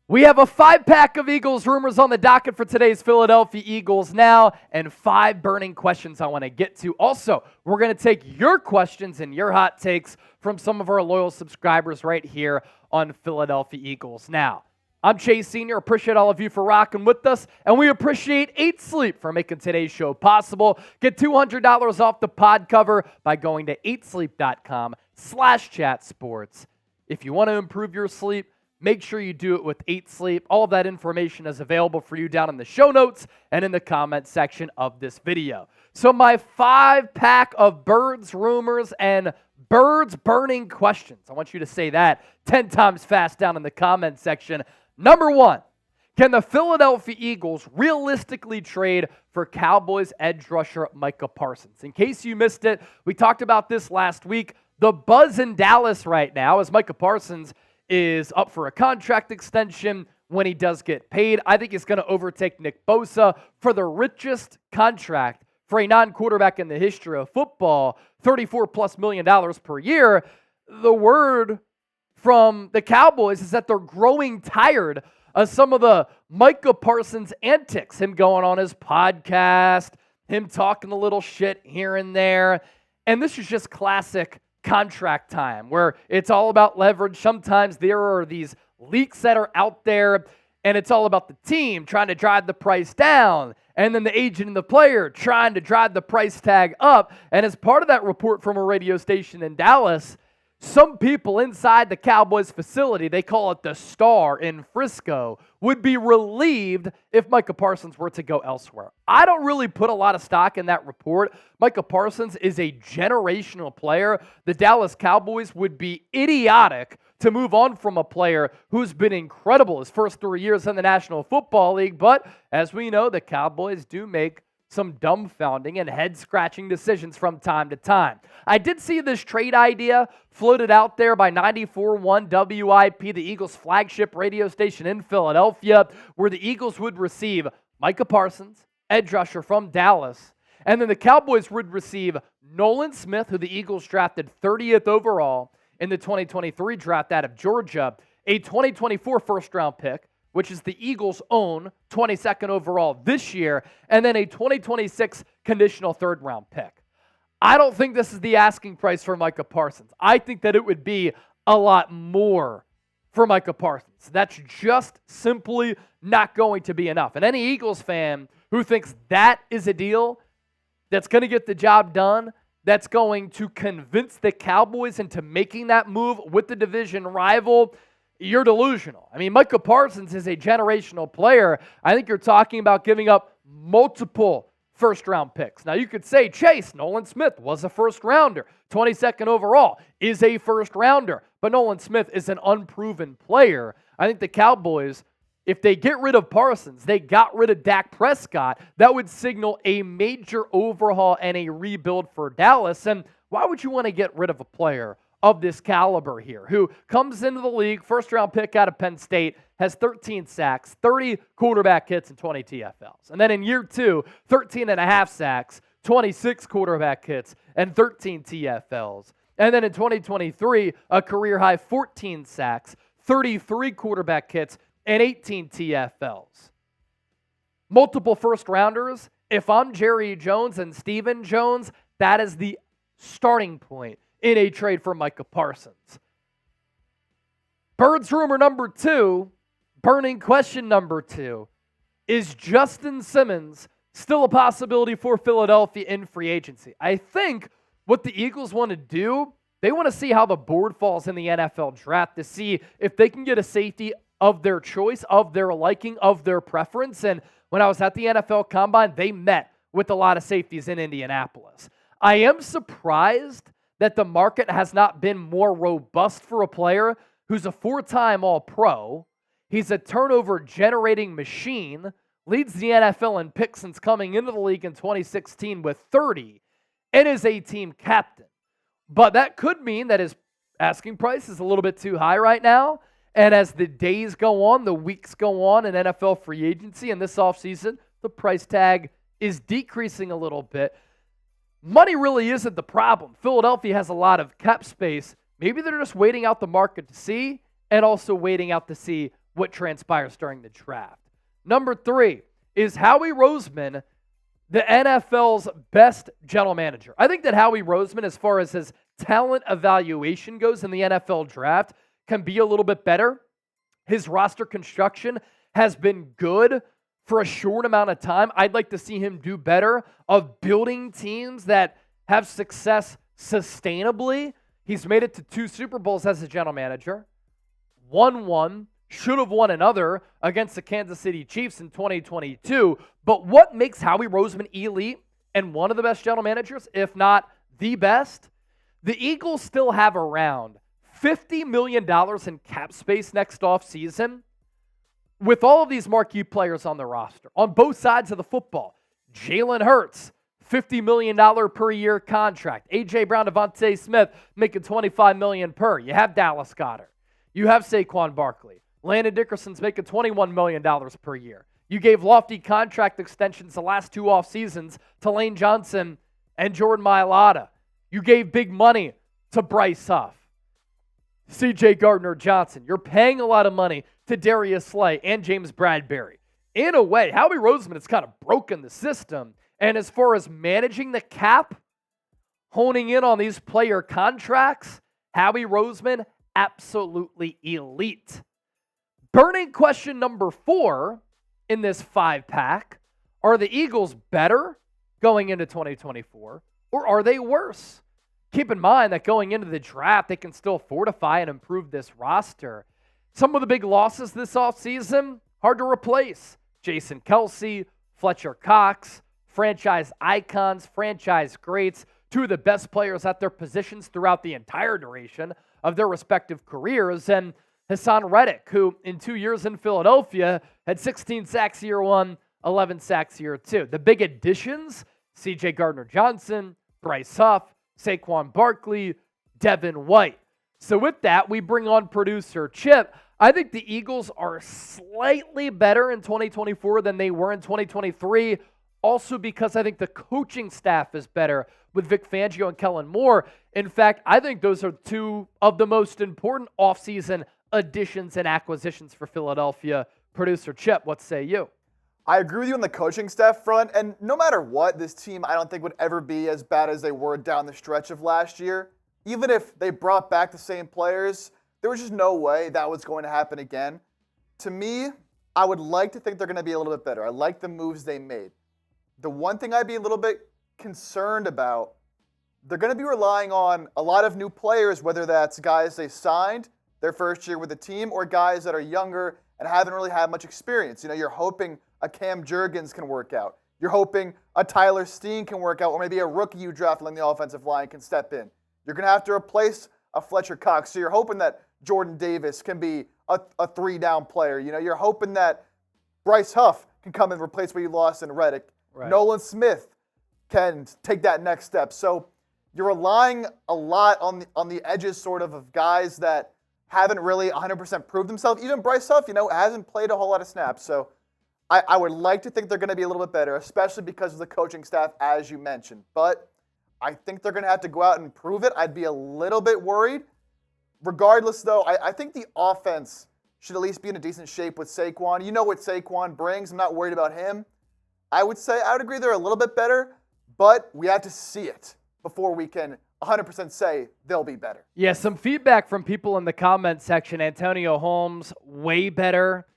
We have a 5-pack of Eagles rumors on the docket for today's Philadelphia Eagles Now, and 5 burning questions I want to get to. Also, we're going to take your questions and your hot takes from some of our loyal subscribers right here on Philadelphia Eagles Now. I'm Chase Sr. Appreciate all of you for rocking with us, and we appreciate 8 Sleep for making today's show possible. Get $200 off the pod cover by going to 8sleep.com/chatsports. If you want to improve your sleep, make sure you do it with 8 Sleep. All of that information is available for you down in the show notes and in the comment section of this video. So my 5-pack of birds, rumors, and birds burning questions. I want you to say that 10 times fast down in the comment section. Number 1, can the Philadelphia Eagles realistically trade for Cowboys edge rusher Micah Parsons? In case you missed it, we talked about this last week. The buzz in Dallas right now is Micah Parsons is up for a contract extension when he does get paid. I think he's going to overtake Nick Bosa for the richest contract for a non-quarterback in the history of football, $34+ million per year. The word from the Cowboys is that they're growing tired of some of the Micah Parsons antics, him going on his podcast, him talking a little shit here and there. And this is just classic contract time where it's all about leverage. Sometimes there are these leaks that are out there and it's all about the team trying to drive the price down and then the agent and the player trying to drive the price tag up. And as part of that report from a radio station in Dallas, some people inside the Cowboys facility, they call it the Star in Frisco, would be relieved if Micah Parsons were to go elsewhere. I don't really put a lot of stock in that report. Micah Parsons is a generational player. The Dallas Cowboys would be idiotic to move on from a player who's been incredible his first 3 years in the National Football League. But as we know, the Cowboys do make some dumbfounding and head-scratching decisions from time to time. I did see this trade idea floated out there by 94.1 WIP, the Eagles' flagship radio station in Philadelphia, where the Eagles would receive Micah Parsons, edge rusher from Dallas, and then the Cowboys would receive Nolan Smith, who the Eagles drafted 30th overall in the 2023 draft out of Georgia, a 2024 first-round pick, which is the Eagles' own 22nd overall this year, and then a 2026 conditional third-round pick. I don't think this is the asking price for Micah Parsons. I think that it would be a lot more for Micah Parsons. That's just simply not going to be enough. And any Eagles fan who thinks that is a deal that's going to get the job done, that's going to convince the Cowboys into making that move with the division rival, you're delusional. I mean, Micah Parsons is a generational player. I think you're talking about giving up multiple first-round picks. Now, you could say, Chase, Nolan Smith was a first-rounder. 22nd overall is a first-rounder. But Nolan Smith is an unproven player. I think the Cowboys, if they get rid of Parsons, they got rid of Dak Prescott, that would signal a major overhaul and a rebuild for Dallas. And why would you want to get rid of a player of this caliber here, who comes into the league, first-round pick out of Penn State, has 13 sacks, 30 quarterback hits, and 20 TFLs. And then in year 2, 13 and a half sacks, 26 quarterback hits, and 13 TFLs. And then in 2023, a career-high 14 sacks, 33 quarterback hits, and 18 TFLs. Multiple first-rounders. If I'm Jerry Jones and Stephen Jones, that is the starting point in a trade for Micah Parsons. Birds rumor number 2, burning question number 2, is Justin Simmons still a possibility for Philadelphia in free agency? I think what the Eagles want to do, they want to see how the board falls in the NFL draft to see if they can get a safety of their choice, of their liking, of their preference. And when I was at the NFL Combine, they met with a lot of safeties in Indianapolis. I am surprised that the market has not been more robust for a player who's a 4-time All-Pro. He's a turnover-generating machine, leads the NFL in picks since coming into the league in 2016 with 30, and is a team captain. But that could mean that his asking price is a little bit too high right now, and as the days go on, the weeks go on in NFL free agency and this offseason, the price tag is decreasing a little bit. Money really isn't the problem. Philadelphia has a lot of cap space. Maybe they're just waiting out the market to see, and also waiting out to see what transpires during the draft. Number 3, is Howie Roseman the NFL's best general manager? I think that Howie Roseman, as far as his talent evaluation goes in the NFL draft, can be a little bit better. His roster construction has been good for a short amount of time. I'd like to see him do better of building teams that have success sustainably. He's made it to 2 Super Bowls as a general manager, won one, should have won another against the Kansas City Chiefs in 2022. But what makes Howie Roseman elite and one of the best general managers, if not the best? The Eagles still have around $50 million in cap space next offseason with all of these marquee players on the roster on both sides of the football. Jalen Hurts, $50 million per year contract. A.J. Brown, Devontae Smith making $25 million per. You have Dallas Goedert. You have Saquon Barkley. Landon Dickerson's making $21 million per year. You gave lofty contract extensions the last 2 off seasons to Lane Johnson and Jordan Mailata. You gave big money to Bryce Huff, C.J. Gardner-Johnson. You're paying a lot of money to Darius Slay and James Bradbury. In a way, Howie Roseman has kind of broken the system. And as far as managing the cap, honing in on these player contracts, Howie Roseman, absolutely elite. Burning question number 4 in this 5-pack, are the Eagles better going into 2024, or are they worse? Keep in mind that going into the draft, they can still fortify and improve this roster. Some of the big losses this offseason, hard to replace. Jason Kelce, Fletcher Cox, franchise icons, franchise greats, 2 of the best players at their positions throughout the entire duration of their respective careers, and Haason Reddick, who in 2 years in Philadelphia had 16 sacks year 1, 11 sacks year 2. The big additions, C.J. Gardner-Johnson, Bryce Huff, Saquon Barkley, Devin White. So with that, we bring on producer Chip. I think the Eagles are slightly better in 2024 than they were in 2023, also because I think the coaching staff is better with Vic Fangio and Kellen Moore. In fact, I think those are 2 of the most important offseason additions and acquisitions for Philadelphia. Producer Chip, what say you? I agree with you on the coaching staff front, and no matter what, this team I don't think would ever be as bad as they were down the stretch of last year. Even if they brought back the same players, there was just no way that was going to happen again. To me, I would like to think they're going to be a little bit better. I like the moves they made. The one thing I'd be a little bit concerned about, they're going to be relying on a lot of new players, whether that's guys they signed their first year with the team or guys that are younger and haven't really had much experience. You know, you're hoping a Cam Jurgens can work out. You're hoping a Tyler Steen can work out, or maybe a rookie you draft along the offensive line can step in. You're going to have to replace a Fletcher Cox, so you're hoping that Jordan Davis can be a 3-down player. You know, you're hoping that Bryce Huff can come and replace what you lost in Reddick. Right. Nolan Smith can take that next step. So you're relying a lot on the edges sort of guys that haven't really 100% proved themselves. Even Bryce Huff, you know, hasn't played a whole lot of snaps. So I would like to think they're going to be a little bit better, especially because of the coaching staff, as you mentioned. But I think they're going to have to go out and prove it. I'd be a little bit worried. Regardless, though, I think the offense should at least be in a decent shape with Saquon. You know what Saquon brings. I'm not worried about him. I would agree they're a little bit better, but we have to see it before we can 100% say they'll be better. Yeah, some feedback from people in the comment section. Antonio Holmes, way better.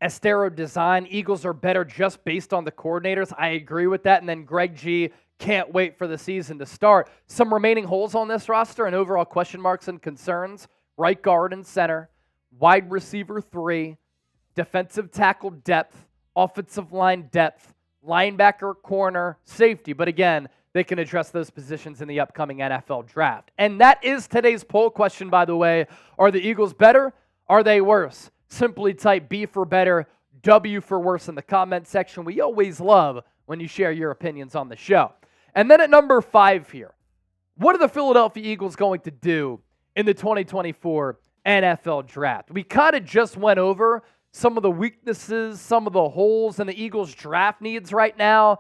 Estero Design, Eagles are better just based on the coordinators. I agree with that. And then Greg G, can't wait for the season to start. Some remaining holes on this roster and overall question marks and concerns. Right guard and center, wide receiver 3, defensive tackle depth, offensive line depth, linebacker, corner, safety. But again, they can address those positions in the upcoming NFL draft. And that is today's poll question, by the way. Are the Eagles better? Are they worse? Simply type B for better, W for worse in the comment section. We always love when you share your opinions on the show. And then at number 5 here, what are the Philadelphia Eagles going to do in the 2024 NFL Draft? We kind of just went over some of the weaknesses, some of the holes in the Eagles draft needs right now.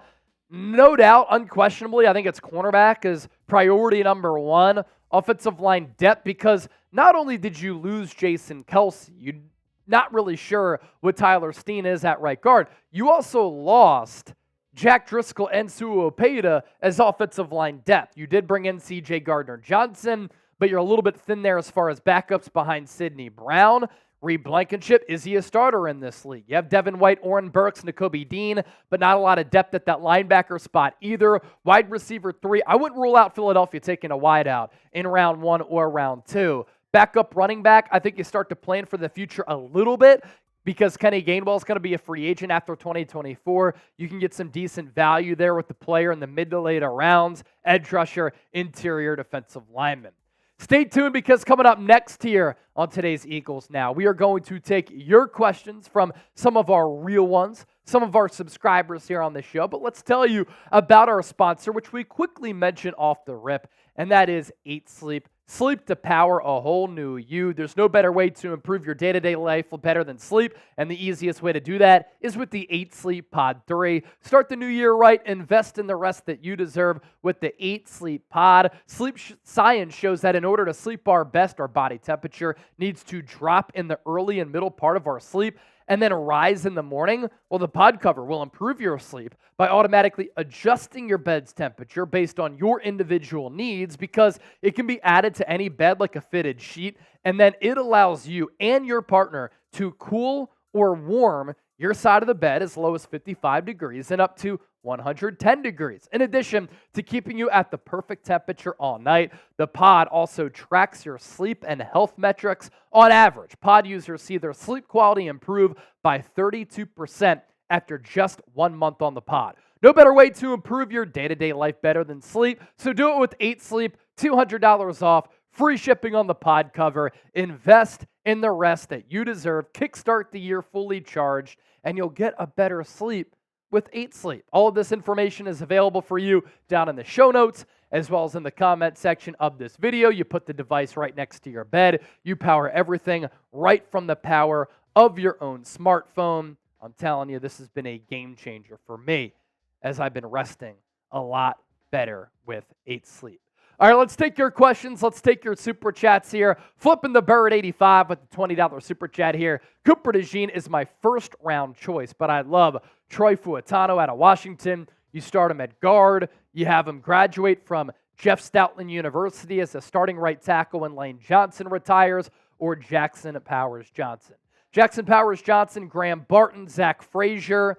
No doubt, unquestionably, I think it's cornerback is priority number 1. Offensive line depth, because not only did you lose Jason Kelce, you Not really sure what Tyler Steen is at right guard. You also lost Jack Driscoll and Suopeda as offensive line depth. You did bring in C.J. Gardner-Johnson, but you're a little bit thin there as far as backups behind Sidney Brown. Reed Blankenship, is he a starter in this league? You have Devin White, Oren Burks, Nakobe Dean, but not a lot of depth at that linebacker spot either. Wide receiver 3, I wouldn't rule out Philadelphia taking a wideout in round 1 or round 2. Backup running back, I think you start to plan for the future a little bit because Kenny Gainwell is going to be a free agent after 2024. You can get some decent value there with the player in the mid to later rounds. Edge rusher, interior defensive lineman. Stay tuned because coming up next here on today's Eagles Now, we are going to take your questions from some of our real ones, some of our subscribers here on the show. But let's tell you about our sponsor, which we quickly mentioned off the rip, and that is 8 Sleep. Sleep to power a whole new you. There's no better way to improve your day-to-day life better than sleep, and the easiest way to do that is with the 8 Sleep Pod 3. Start the new year right. Invest in the rest that you deserve with the 8 Sleep Pod. Sleep science shows that in order to sleep our best, our body temperature needs to drop in the early and middle part of our sleep and then rise in the morning. Well, the pod cover will improve your sleep by automatically adjusting your bed's temperature based on your individual needs because it can be added to any bed like a fitted sheet, and then it allows you and your partner to cool or warm your side of the bed as low as 55 degrees and up to 110 degrees. In addition to keeping you at the perfect temperature all night, the pod also tracks your sleep and health metrics. On average, pod users see their sleep quality improve by 32% after just 1 month on the pod. No better way to improve your day-to-day life better than sleep, so do it with 8 Sleep, $200 off, free shipping on the pod cover. Invest in the rest that you deserve. Kickstart the year fully charged, and you'll get a better sleep with 8 Sleep. All of this information is available for you down in the show notes as well as in the comment section of this video. You put the device right next to your bed. You power everything right from the power of your own smartphone. I'm telling you, this has been a game changer for me as I've been resting a lot better with 8 Sleep. All right, let's take your questions. Let's take your super chats here. Flipping the bird 85 with the $20 super chat here. Cooper DeJean is my first round choice, but I love Troy Fuatano out of Washington. You start him at guard. You have him graduate from Jeff Stoutland University as a starting right tackle when Lane Johnson retires, or Jackson Powers Johnson. Jackson Powers Johnson, Graham Barton, Zach Frazier.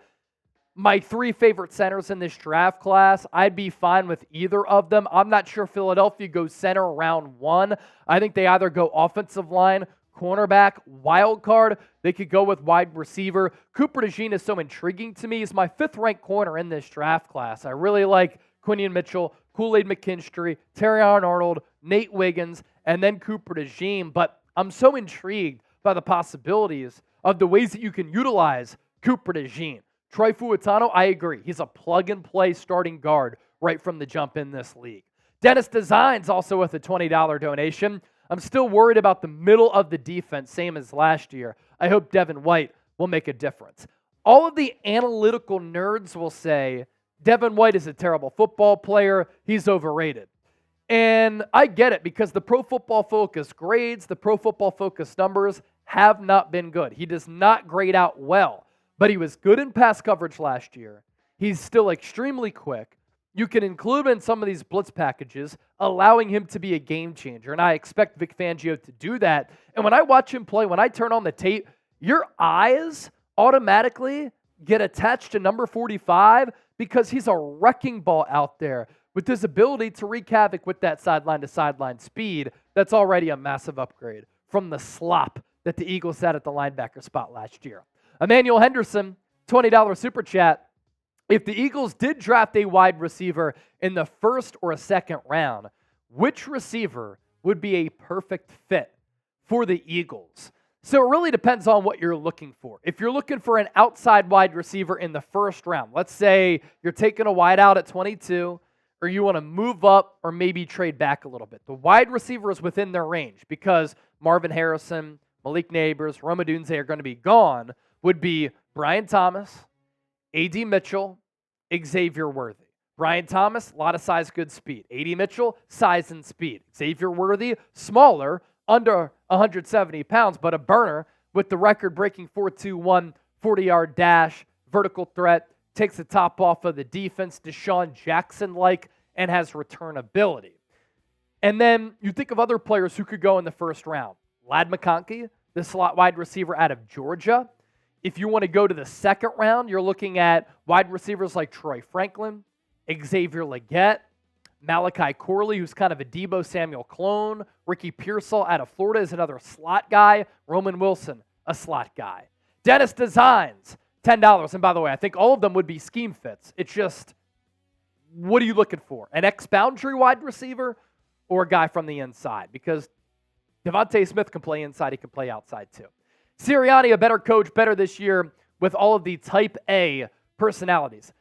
My 3 favorite centers in this draft class, I'd be fine with either of them. I'm not sure Philadelphia goes center round 1. I think they either go offensive line, cornerback, wild card. They could go with wide receiver. Cooper DeJean is so intriguing to me. He's my 5th-ranked corner in this draft class. I really like Quinion Mitchell, Kool-Aid McKinstry, Terrion Arnold, Nate Wiggins, and then Cooper DeJean. But I'm so intrigued by the possibilities of the ways that you can utilize Cooper DeJean. Troy Fuatano, I agree. He's a plug-and-play starting guard right from the jump in this league. Dennis Designs also with a $20 donation. I'm still worried about the middle of the defense, same as last year. I hope Devin White will make a difference. All of the analytical nerds will say Devin White is a terrible football player. He's overrated. And I get it because the Pro Football Focus grades, the Pro Football Focus numbers have not been good. He does not grade out well, but he was good in pass coverage last year. He's still extremely quick. You can include him in some of these blitz packages, allowing him to be a game changer. And I expect Vic Fangio to do that. And when I watch him play, when I turn on the tape, your eyes automatically get attached to number 45 because he's a wrecking ball out there with his ability to wreak havoc with that sideline-to-sideline speed. That's already a massive upgrade from the slop that the Eagles had at the linebacker spot last year. Emmanuel Henderson, $20 super chat. If the Eagles did draft a wide receiver in the 1st or 2nd round, which receiver would be a perfect fit for the Eagles? So it really depends on what you're looking for. If you're looking for an outside wide receiver in the 1st round, let's say you're taking a wide out at 22, or you want to move up or maybe trade back a little bit. The wide receiver is within their range because Marvin Harrison, Malik Neighbors, Rome Odunze are going to be gone, would be Brian Thomas, A.D. Mitchell, Xavier Worthy. Brian Thomas, a lot of size, good speed. A.D. Mitchell, size and speed. Xavier Worthy, smaller, under 170 pounds, but a burner with the record-breaking 4.21 40-yard dash, vertical threat, takes the top off of the defense, Deshaun Jackson-like, and has return ability. And then you think of other players who could go in the first round. Ladd McConkey, the slot wide receiver out of Georgia. If you want to go to the second round, you're looking at wide receivers like Troy Franklin, Xavier Legette, Malachi Corley, who's kind of a Deebo Samuel clone. Ricky Pearsall out of Florida is another slot guy. Roman Wilson, a slot guy. Dennis Designs, $10. And by the way, I think all of them would be scheme fits. It's just, what are you looking for? An ex-boundary wide receiver or a guy from the inside? Because Devontae Smith can play inside. He can play outside too. Sirianni, a better coach, better this year with all of the type A personalities.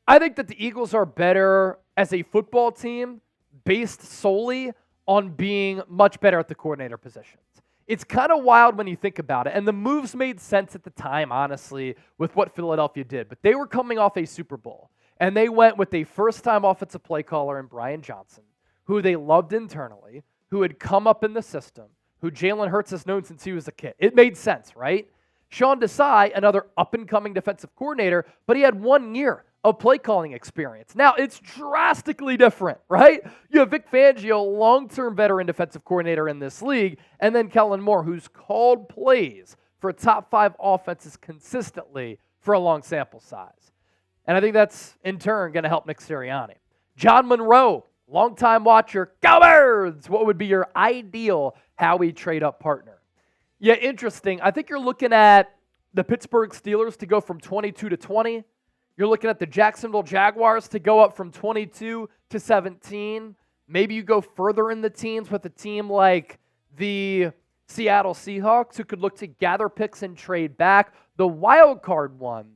I think that the Eagles are better as a football team based solely on being much better at the coordinator positions. It's kind of wild when you think about it, and the moves made sense at the time, honestly, with what Philadelphia did. But they were coming off a Super Bowl, and they went with a first-time offensive play caller in Brian Johnson, who they loved internally, who had come up in the system, who Jalen Hurts has known since he was a kid. It made sense, right? Sean Desai, another up-and-coming defensive coordinator, but he had 1 year of play calling experience. Now, it's drastically different, right? You have Vic Fangio, long-term veteran defensive coordinator in this league, and then Kellen Moore, who's called plays for top 5 offenses consistently for a long sample size. And I think that's, in turn, going to help Nick Sirianni. John Monroe, longtime watcher, Cowboys! What would be your ideal Howie trade-up partner? Yeah, interesting. I think you're looking at the Pittsburgh Steelers to go from 22 to 20. You're looking at the Jacksonville Jaguars to go up from 22 to 17. Maybe you go further in the teens with a team like the Seattle Seahawks, who could look to gather picks and trade back. The wild card one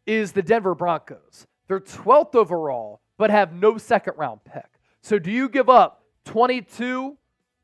is the Denver Broncos. They're 12th overall, but have no second-round pick. So do you give up 22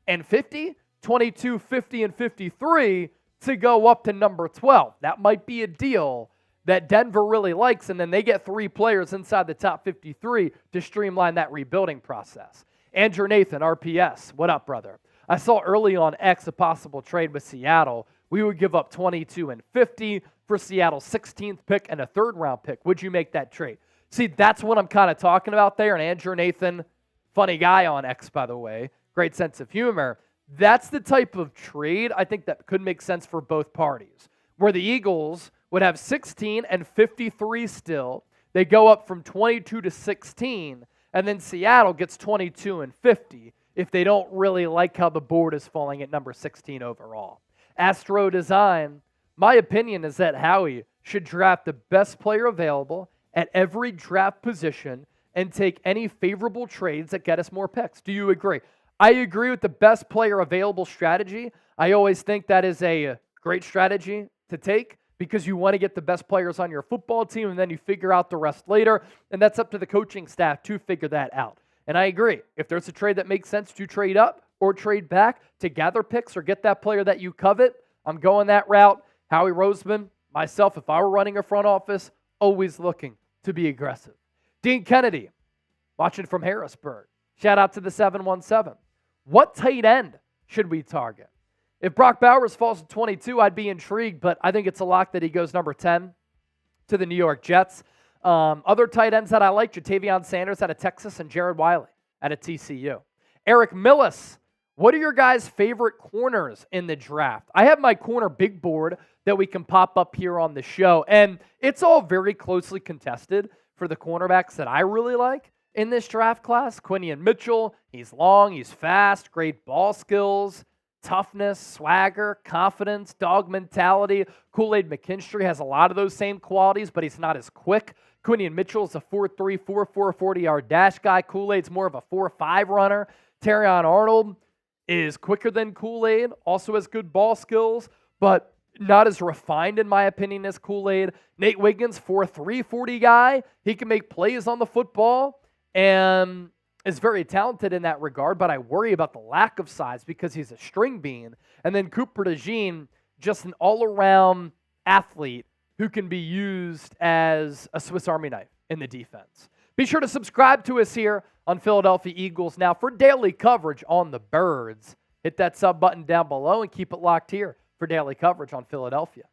and 50, 22, 50, and 53 to go up to number 12? That might be a deal that Denver really likes, and then they get 3 players inside the top 53 to streamline that rebuilding process. Andrew Nathan, RPS, what up, brother? I saw early on X a possible trade with Seattle. We would give up 22 and 50 for Seattle's 16th pick and a third-round pick. Would you make that trade? See, that's what I'm kind of talking about there, and Andrew Nathan, funny guy on X, by the way, great sense of humor. That's the type of trade I think that could make sense for both parties, where the Eagles would have 16 and 53 still. They go up from 22 to 16, and then Seattle gets 22 and 50 if they don't really like how the board is falling at number 16 overall. Astro Design, my opinion is that Howie should draft the best player available at every draft position and take any favorable trades that get us more picks. Do you agree? I agree with the best player available strategy. I always think that is a great strategy to take, because you want to get the best players on your football team, and then you figure out the rest later, and that's up to the coaching staff to figure that out. And I agree. If there's a trade that makes sense to trade up or trade back to gather picks or get that player that you covet, I'm going that route. Howie Roseman, myself, if I were running a front office, always looking to be aggressive. Dean Kennedy, watching from Harrisburg. Shout out to the 717. What tight end should we target? If Brock Bowers falls to 22, I'd be intrigued, but I think it's a lock that he goes number 10 to the New York Jets. Other tight ends that I like, Jatavion Sanders out of Texas and Jared Wiley out of TCU. Eric Millis, what are your guys' favorite corners in the draft? I have my corner big board that we can pop up here on the show, and it's all very closely contested for the cornerbacks that I really like in this draft class. Quinion Mitchell, he's long, he's fast, great ball skills, toughness, swagger, confidence, dog mentality. Kool-Aid McKinstry has a lot of those same qualities, but he's not as quick. Quinion Mitchell is a 4.3, 4.4, 40-yard dash guy. Kool-Aid's more of a 4.5 runner. Terrion Arnold is quicker than Kool-Aid, also has good ball skills, but not as refined, in my opinion, as Kool-Aid. Nate Wiggins, 4.3, 40 guy. He can make plays on the football and is very talented in that regard, but I worry about the lack of size because he's a string bean. And then Cooper DeJean, just an all-around athlete who can be used as a Swiss Army knife in the defense. Be sure to subscribe to us here on Philadelphia Eagles Now for daily coverage on the Birds. Hit that sub button down below and keep it locked here for daily coverage on Philadelphia.